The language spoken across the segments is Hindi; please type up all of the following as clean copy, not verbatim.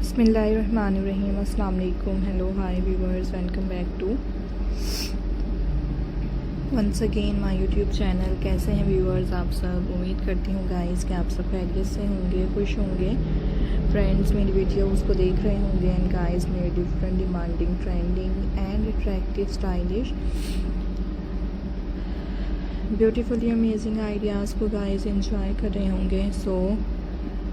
बिस्मिल्लाहिर्रहमानिर्रहीम। अस्सलाम वालेकुम। Hello hi viewers, welcome back to once again my YouTube channel. कैसे हैं व्यूअर्स आप सब? उम्मीद करती हूँ गाइस कि आप सब खैरियत से होंगे, खुश होंगे। फ्रेंड्स मेरी वीडियोस को देख रहे होंगे एंड गाइस मेरे different demanding trending and attractive stylish beautifully amazing ideas को गाइस एंजॉय कर रहे होंगे। सो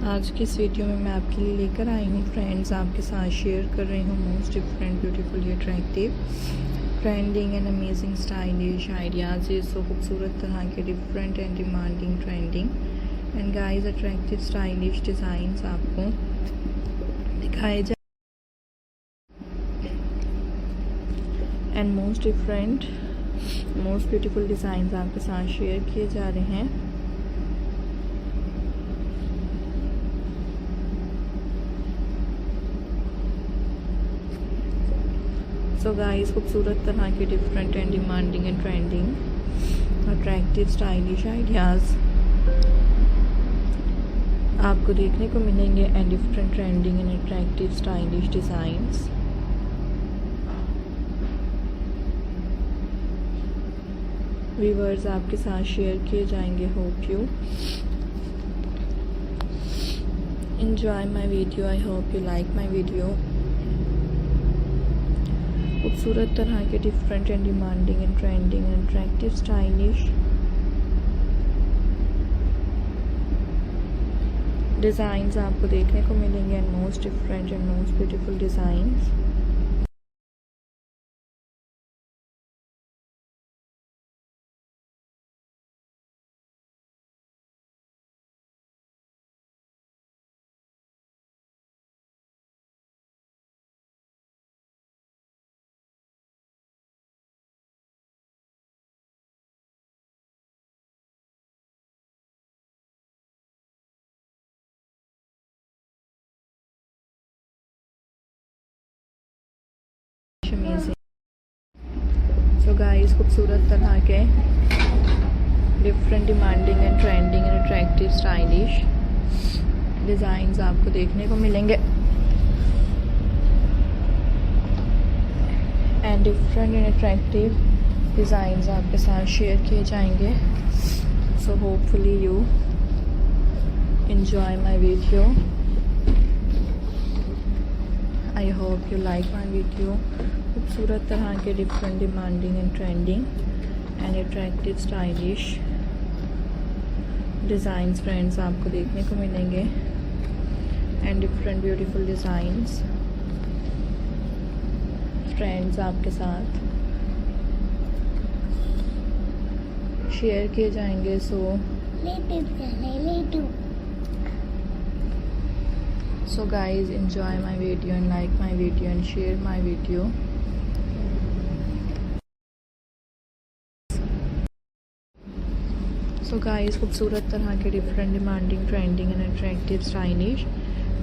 आज की इस वीडियो में मैं आपके लिए लेकर आई हूँ फ्रेंड्स, आपके साथ शेयर कर रही हूँ most different beautifully attractive trending and amazing stylish ideas. So खूबसूरत तरह के different and demanding trending and guys attractive stylish designs आपको दिखाए जाए and most different most beautiful designs आपके साथ शेयर किए जा रहे हैं। सो गाइस खूबसूरत तरह के different and demanding and trending attractive stylish ideas आपको देखने को मिलेंगे and different trending and attractive stylish designs. Viewers आपके साथ शेयर किए जाएंगे। Hope you enjoy my video. I hope you like my video. खूबसूरत तरह के different and demanding and trending and attractive stylish designs आपको देखने को मिलेंगे and most different and most beautiful designs. So guys खूबसूरत तरह के different demanding and trending and attractive stylish designs आपको देखने को मिलेंगे and different and attractive designs आपके साथ शेयर किए जाएंगे। So hopefully you enjoy my video. I hope you like my video. खूबसूरत तरह के different demanding and trending and attractive stylish designs friends आपको देखने को मिलेंगे and different beautiful designs friends आपके साथ शेयर किए जाएंगे। So guys enjoy my video and like my video and share my video. So guys खूबसूरत तरह के different demanding trending and attractive stylish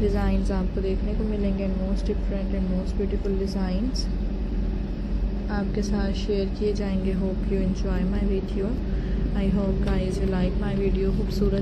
designs आपको देखने को मिलेंगे and most different and most beautiful designs आपके साथ शेयर किए जाएंगे। Hope you enjoy my video. I hope guys you like my video. खूबसूरत